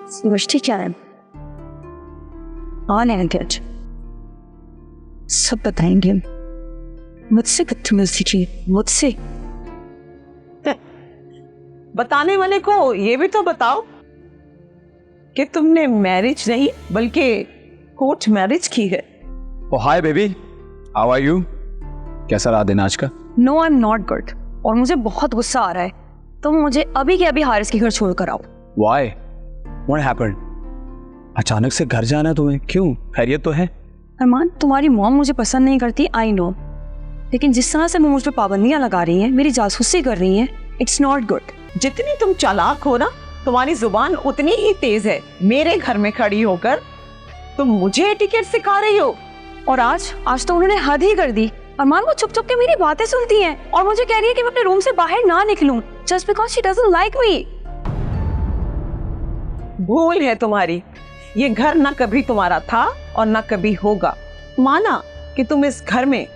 समझती क्या है? कौन है गज? सब बताएंगे। मुझसे बदतमीजी की, मुझसे। बताने वाले को ये भी तो बताओ कि तुमने मैरिज नहीं बल्कि कोर्ट मैरिज की है। Oh hi baby, how are you? कैसा रहा दिन आज का? No, I am not good और मुझे बहुत गुस्सा आ रहा है। तुम मुझे अभी के अभी हारिस के घर छोड़कर आओ। Why? What happened? अचानक से घर जाना है तुम्हें, क्यों? खैरियत तो है? अरमान, तुम्हारी मॉम मुझे पसंद नहीं करती, आई नो, लेकिन जिस तरह से वो मुझ पर पाबंदियां लगा रही हैं, मेरी जासूसी कर रही हैं, इट्स नॉट गुड। जितनी तुम चालाक हो ना, तुम्हारी जुबान उतनी ही तेज है। मेरे घर में खड़ी होकर तुम मुझे एटिकेट सिखा रही हो। और आज तो उन्होंने हद ही कर दी। अरमान, वो चुप चुप के मेरी बातें सुनती हैं और मुझे कह रही है कि मैं अपने रूम से बाहर ना निकलूं just because she doesn't like me. भूल है तुम्हारी, ये घर ना कभी तुम्हारा था और ना कभी होगा। माना कि तुम इस घर में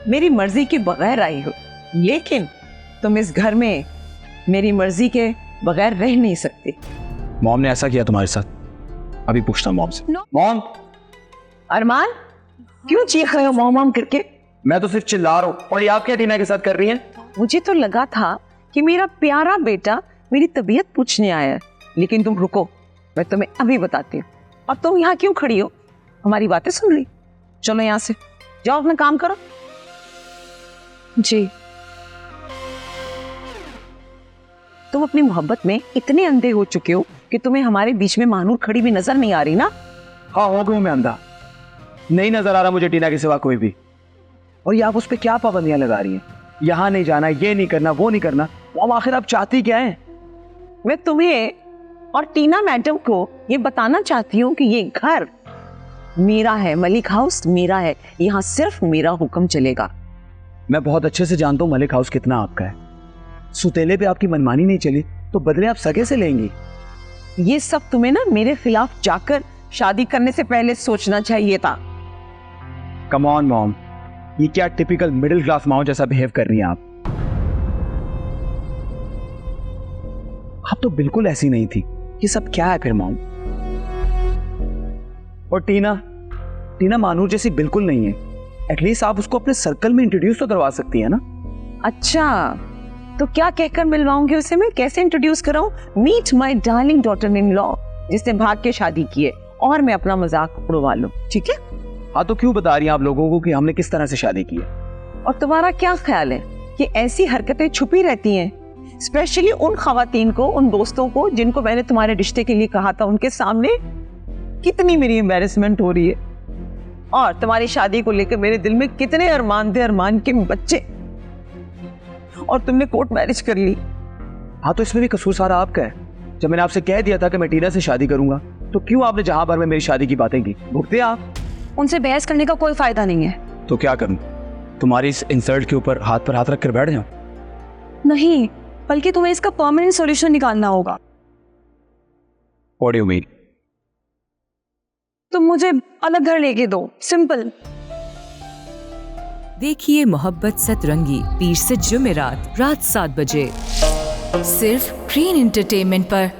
मेरी मर्जी के बगैर आई हो, लेकिन तुम इस घर में मेरी मर्जी के बगैर रह नहीं सकती। मॉम ने ऐसा किया तुम्हारे साथ? अभी पूछता मॉम से। No. मॉम, अरमान, क्यों चीख रहे हो मॉम करके? मैं तो सिर्फ चिल्ला रहा हूँ और ये आप क्या टीना के साथ कर रही हैं? मुझे तो लगा था कि मेरा प्यारा बेटा मेरी तबीयत पूछने आया है, लेकिन तुम रुको, मैं तुम्हें अभी बताती हूँ। और तुम यहाँ क्यों खड़ी हो? हमारी बातें सुन रही? चलो यहाँ से जाओ, अपना काम करो। जी। तुम अपनी मोहब्बत में इतने अंधे हो चुके हो कि तुम्हें हमारे बीच में महानूर खड़ी भी नजर नहीं आ रही ना? हाँ, हो गया मैं अंधा, नहीं नजर आ रहा मुझे टीना के सिवा कोई भी। और ये आप उस पर क्या पाबंदियां लगा रही हैं? यहाँ नहीं जाना, ये नहीं करना, वो नहीं करना। अब आखिर आप चाहती क्या हैं? मैं तुम्हें और टीना मैडम को ये बताना चाहती हूँ कि ये घर मेरा है, मलिक हाउस मेरा है, यहाँ सिर्फ मेरा हुक्म चलेगा। मैं बहुत अच्छे से जानता हूँ मलिक हाउस कितना आपका है। सुतेले पे आपकी मनमानी नहीं चली तो बदले आप सगे से लेंगी। ये सब तुम्हें ना मेरे खिलाफ जाकर शादी करने से पहले सोचना चाहिए था। कम ऑन मॉम, ये क्या टिपिकल मिडिल क्लास माओ जैसा बिहेव कर रही हैं आप? आप तो बिल्कुल ऐसी नहीं थी। ये सब क्या है फिर मॉम? और टीना मानूर जैसी बिल्कुल नहीं है। एटलीस्ट आप उसको अपने सर्कल में इंट्रोड्यूस तो करवा सकती है ना? अच्छा, तो क्या कहकर मिलवाऊंगी उसे मैं? कैसे इंट्रोड्यूस कराऊं? Meet my darling daughter in law, जिसने भाग के शादी की है, और मैं अपना मजाक उड़वा लूं, ठीक है? हाँ, तो क्यों बता रही हैं आप लोगों को कि हमने किस तरह से शादी की है? और तुम्हारा क्या ख्याल है कि ऐसी हरकतें छुपी रहती हैं, स्पेशली उन खवातीन को, उन दोस्तों को जिनको मैंने तुम्हारे रिश्ते के लिए कहा था, उनके सामने कितनी मेरी एम्बैरेसमेंट हो रही है। और तुम्हारी शादी को लेकर मेरे दिल में कितने अरमान थे, अरमान के बच्चे, और तुमने कोर्ट मैरिज कर ली। हाँ, तो इसमें भी कसूर सारा आपका है। जब मैंने आपसे कह दिया था कि मैं टीना से शादी करूंगा, तो क्यों आपने जहां भर में मेरी शादी की बातें की? भुगते आप। उनसे बहस करने का कोई फायदा नहीं है। तो क्या करूं? तुम्हारी इस इंसल्ट के ऊपर हाथ पर हाथ रख कर बैठ जाऊं? नहीं, बल्कि तुम्हें इसका परमानेंट सॉल्यूशन निकालना होगा। What do you mean? तुम मुझे अलग घर लेके दो, सिंपल। देखिए मोहब्बत सतरंगी पीर से जुमेरात रात 7 बजे सिर्फ ग्रीन एंटरटेनमेंट पर।